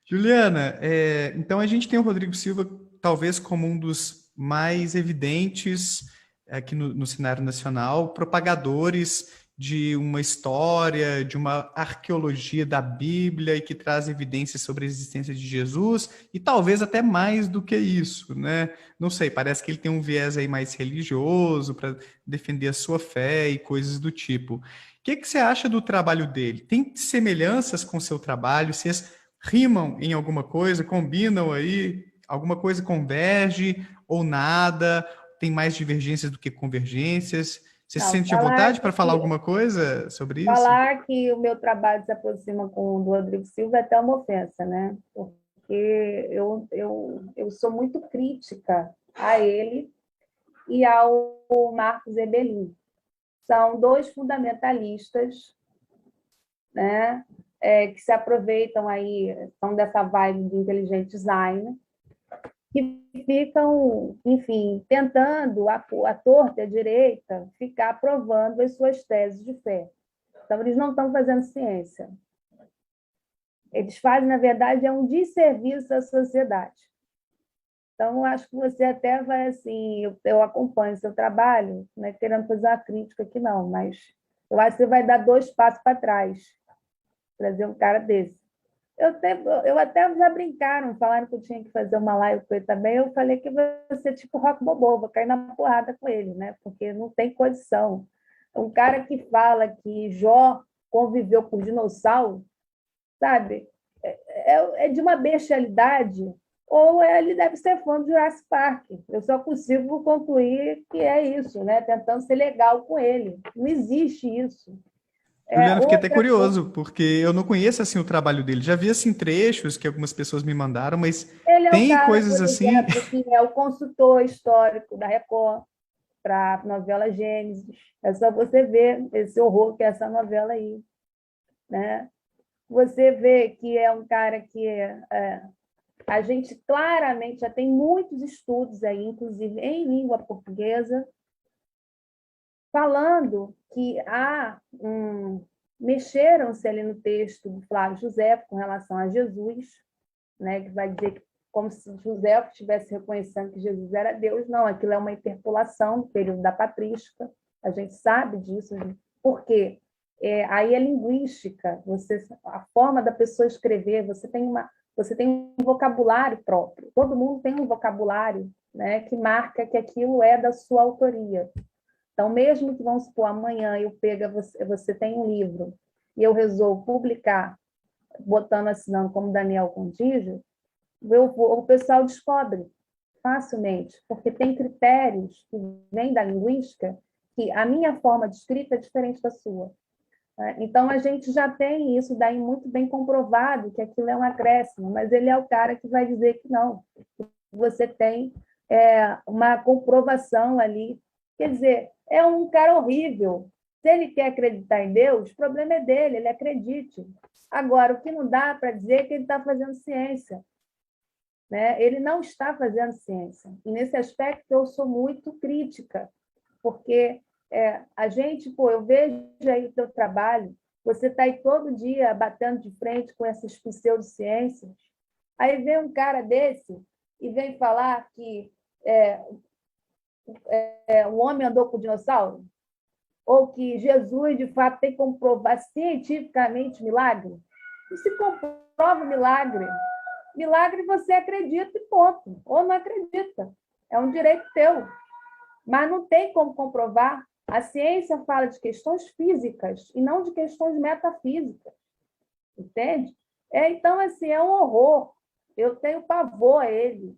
Juliana, então a gente tem o Rodrigo Silva talvez como um dos mais evidentes aqui no cenário nacional, propagadores de uma história, de uma arqueologia da Bíblia e que traz evidências sobre a existência de Jesus e talvez até mais do que isso, né? Não sei, parece que ele tem um viés aí mais religioso para defender a sua fé e coisas do tipo. O que você acha do trabalho dele? Tem semelhanças com o seu trabalho? Vocês rimam em alguma coisa, combinam aí, alguma coisa converge ou nada, tem mais divergências do que convergências. Você se Não, sente à vontade para falar alguma coisa sobre isso? falar que o meu trabalho se aproxima com o do Rodrigo Silva é até uma ofensa, né? Porque eu sou muito crítica a ele e ao Marcos Ebelin. São dois fundamentalistas, né? Que se aproveitam aí, são dessa vibe de intelligent design, que ficam, enfim, tentando, a torta e a direita, ficar provando as suas teses de fé. Então, eles não estão fazendo ciência. Eles fazem, na verdade, um desserviço à sociedade. Então, acho que você até vai, assim, eu acompanho o seu trabalho, não é querendo fazer uma crítica aqui, não, mas eu acho que você vai dar 2 passos para trás, trazer um cara desse. Eu até já brincaram, falaram que eu tinha que fazer uma live com ele também. Eu falei que vai ser tipo rock bobô, vou cair na porrada com ele, né? Porque não tem condição. Um cara que fala que Jó conviveu com dinossauro, sabe? É de uma bestialidade, ou ele deve ser fã do Jurassic Park. Eu só consigo concluir que é isso, né? Tentando ser legal com ele. Não existe isso. Juliana, fiquei até Outra coisa, curioso, porque eu não conheço assim o trabalho dele. Já vi assim trechos que algumas pessoas me mandaram, mas ele é o tem cara, coisas por assim. exemplo, que é o consultor histórico da Record para a novela Gênesis. É só você ver esse horror que é essa novela aí, né? Você vê que é um cara que a gente claramente já tem muitos estudos aí, inclusive em língua portuguesa, falando que mexeram-se ali no texto do Flávio José com relação a Jesus, né, que vai dizer que como se José estivesse reconhecendo que Jesus era Deus. Não, aquilo é uma interpolação do período da patrística, a gente sabe disso. Por quê? Aí é linguística, a forma da pessoa escrever, você tem um vocabulário próprio, todo mundo tem um vocabulário, né, que marca que aquilo é da sua autoria. Então, mesmo que, vamos supor, amanhã você tem um livro e eu resolvo publicar, assinando como Daniel Contígio, o pessoal descobre facilmente, porque tem critérios que vêm da linguística que a minha forma de escrita é diferente da sua. Né? Então, a gente já tem isso daí muito bem comprovado, que aquilo é um acréscimo, mas ele é o cara que vai dizer que não. Você tem uma comprovação ali. Quer dizer, é um cara horrível. Se ele quer acreditar em Deus, o problema é dele, ele acredite. Agora, o que não dá para dizer é que ele está fazendo ciência. Né? Ele não está fazendo ciência. E, nesse aspecto, eu sou muito crítica, porque a gente, eu vejo aí o teu trabalho, você está aí todo dia batendo de frente com essas pseudociências, aí vem um cara desse e vem falar que o homem andou com o dinossauro, ou que Jesus, de fato, tem como provar cientificamente milagre. Não se comprova milagre. Milagre você acredita e ponto. Ou não acredita. É um direito teu. Mas não tem como comprovar. A ciência fala de questões físicas e não de questões metafísicas. Entende? Então, assim, é um horror. Eu tenho pavor a ele.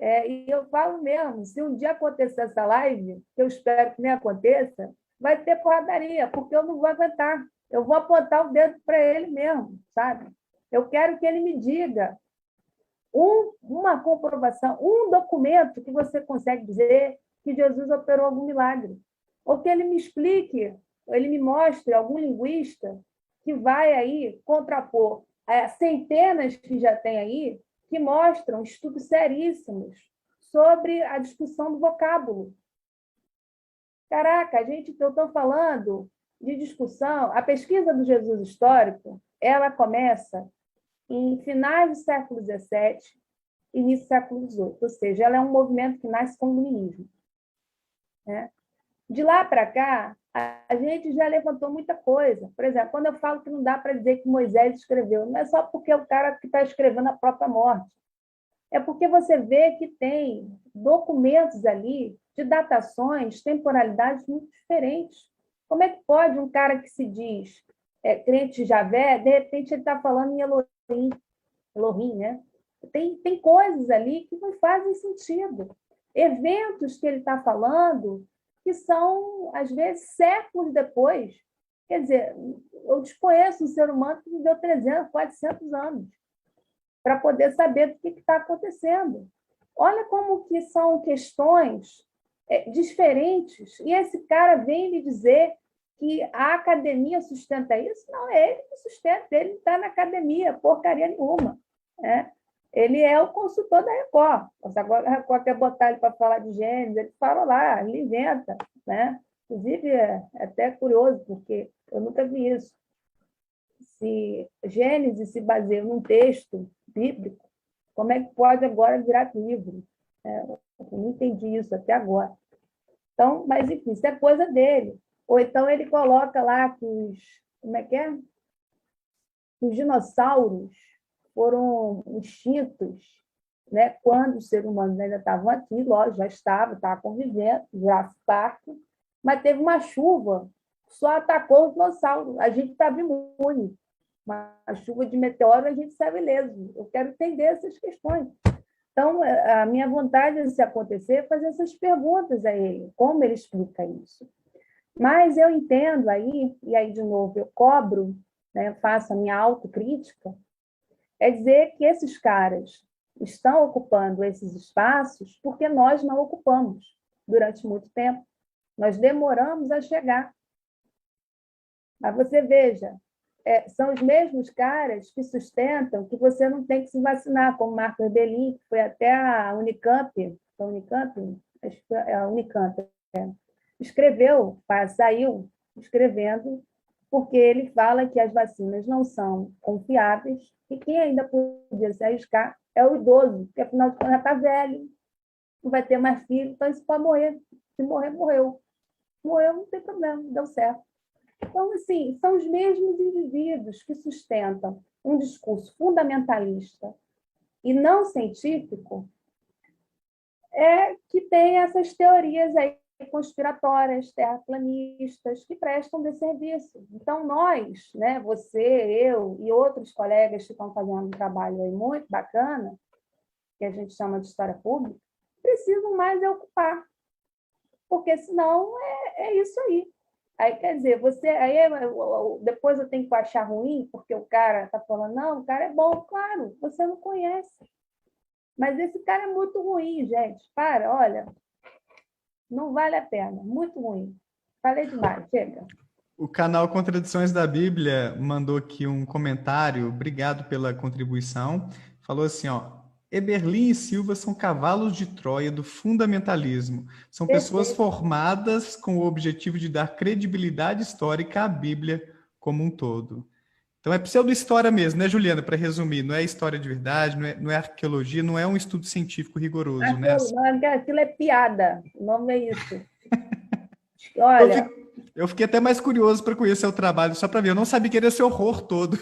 E eu falo mesmo, se um dia acontecer essa live, que eu espero que nem aconteça, vai ter porradaria, porque eu não vou aguentar. Eu vou apontar o dedo para ele mesmo, sabe? Eu quero que ele me diga uma comprovação, um documento que você consegue dizer que Jesus operou algum milagre. Ou que ele me explique, ele me mostre algum linguista que vai aí contrapor centenas que já tem aí, que mostram estudos seríssimos sobre a discussão do vocábulo. Caraca, eu estou falando de discussão, a pesquisa do Jesus histórico, ela começa em finais do século XVII, início do século XVIII, ou seja, ela é um movimento que nasce com o iluminismo, né? De lá para cá, a gente já levantou muita coisa. Por exemplo, quando eu falo que não dá para dizer que Moisés escreveu, não é só porque é o cara que está escrevendo a própria morte. É porque você vê que tem documentos ali de datações, temporalidades muito diferentes. Como é que pode um cara que se diz crente de Javé, de repente ele está falando em Elohim, né? Tem coisas ali que não fazem sentido. Eventos que ele está falando que são, às vezes, séculos depois. Quer dizer, eu desconheço um ser humano que viveu 300, 400 anos para poder saber do que está acontecendo. Olha como que são questões diferentes. E esse cara vem me dizer que a academia sustenta isso? Não, é ele que sustenta, ele está na academia, porcaria nenhuma. Né? Ele é o consultor da Record. Agora a Record quer botar ele para falar de Gênesis, ele fala lá, ele inventa. Né? Inclusive, é até curioso, porque eu nunca vi isso. Se Gênesis se baseia num texto bíblico, como é que pode agora virar livro? Eu não entendi isso até agora. Então, mas enfim, isso é coisa dele. Ou então ele coloca lá que como é que é? Os dinossauros foram extintos, né? Quando os seres humanos ainda estavam aqui, lógico, já estava convivendo, Jurassic Park, mas teve uma chuva, só atacou os dinossauros. A gente estava imune. Uma chuva de meteoro, a gente sai ileso. Eu quero entender essas questões. Então, a minha vontade de se acontecer é fazer essas perguntas a ele, como ele explica isso. Mas eu entendo aí, e aí, de novo, eu cobro, né, faço a minha autocrítica, é dizer que esses caras estão ocupando esses espaços porque nós não ocupamos durante muito tempo. Nós demoramos a chegar. Mas você veja, são os mesmos caras que sustentam que você não tem que se vacinar, como Marco Rebelin, que foi até a Unicamp, acho que é a Unicamp, escreveu, saiu escrevendo, porque ele fala que as vacinas não são confiáveis e quem ainda podia se arriscar é o idoso, porque afinal de contas já está velho, não vai ter mais filho, então isso pode morrer. Se morrer, morreu. Morreu, não tem problema, deu certo. Então, assim, são os mesmos indivíduos que sustentam um discurso fundamentalista e não científico que tem essas teorias aí conspiratórias, terraplanistas, que prestam de serviço. Então, nós, né, você, eu e outros colegas que estão fazendo um trabalho aí muito bacana, que a gente chama de história pública, precisam mais ocupar, porque senão é isso aí. Aí, quer dizer, depois eu tenho que achar ruim, porque o cara está falando, não, o cara é bom, claro, você não conhece. Mas esse cara é muito ruim, gente. Olha, não vale a pena, muito ruim. Falei demais, chega. O canal Contradições da Bíblia mandou aqui um comentário, obrigado pela contribuição. Falou assim, ó, Eberlin e Silva são cavalos de Troia do fundamentalismo. São pessoas formadas com o objetivo de dar credibilidade histórica à Bíblia como um todo. Então é pseudo-história mesmo, né, Juliana? Para resumir, não é história de verdade, não é arqueologia, não é um estudo científico rigoroso, né? Aquilo é piada, o nome é isso. Olha, Olha, eu fiquei até mais curioso para conhecer o trabalho, só para ver. Eu não sabia que era esse horror todo.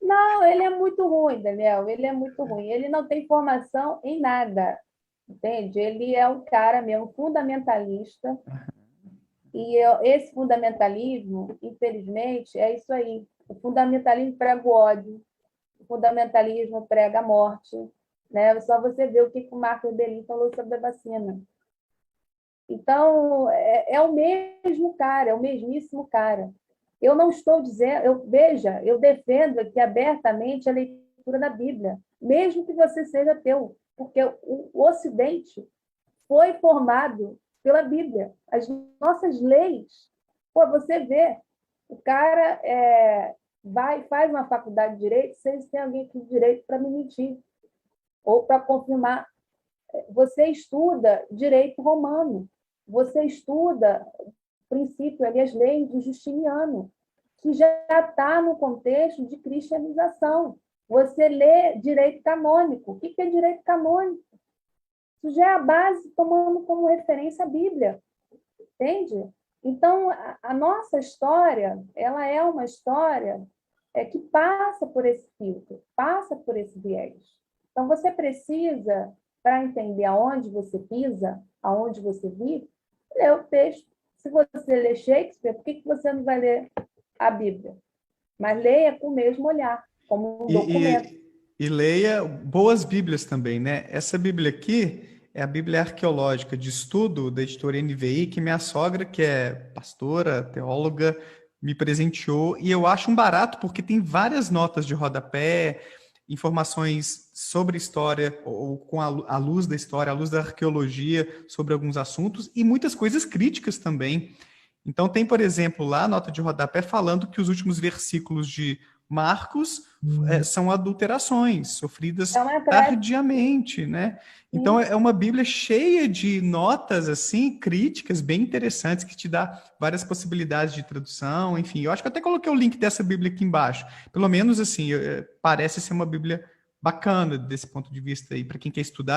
não, ele é muito ruim, Daniel, ele é muito ruim. Ele não tem formação em nada, entende? Ele é um cara mesmo fundamentalista. E esse fundamentalismo, infelizmente, é isso aí. O fundamentalismo prega o ódio, o fundamentalismo prega a morte. Né? Só você ver o que o Marco Rebelin falou sobre a vacina. Então, é o mesmo cara, é o mesmíssimo cara. Eu não estou dizendo... Veja, eu defendo aqui abertamente a leitura da Bíblia, mesmo que você seja ateu, porque o Ocidente foi formado pela Bíblia. As nossas leis... Pô, você vê, o cara faz uma faculdade de Direito, se tem alguém aqui de Direito para me mentir, ou para confirmar. Você estuda Direito Romano, você estuda o princípio ali, as leis do Justiniano. que já está no contexto de cristianização. Você lê direito canônico. O que é direito canônico? Isso já é a base, tomando como referência a Bíblia. Entende? Então, a nossa história, ela é uma história que passa por esse filtro, passa por esse viés. Então, você precisa, para entender aonde você pisa, aonde você vive, ler o texto. Se você lê Shakespeare, por que você não vai ler a Bíblia? Mas leia com o mesmo olhar, como um documento. E leia boas Bíblias também, né? Essa Bíblia aqui é a Bíblia Arqueológica de Estudo da editora NVI, que minha sogra, que é pastora, teóloga, me presenteou. E eu acho um barato porque tem várias notas de rodapé, informações sobre história, ou com a luz da história, a luz da arqueologia, sobre alguns assuntos, e muitas coisas críticas também. Então, tem, por exemplo, lá a nota de rodapé falando que os últimos versículos de Marcos são adulterações sofridas tardiamente, né? Então, é uma Bíblia cheia de notas, assim, críticas, bem interessantes, que te dá várias possibilidades de tradução, enfim. Eu acho que eu até coloquei o link dessa Bíblia aqui embaixo. Pelo menos, assim, parece ser uma Bíblia bacana desse ponto de vista aí, para quem quer estudar.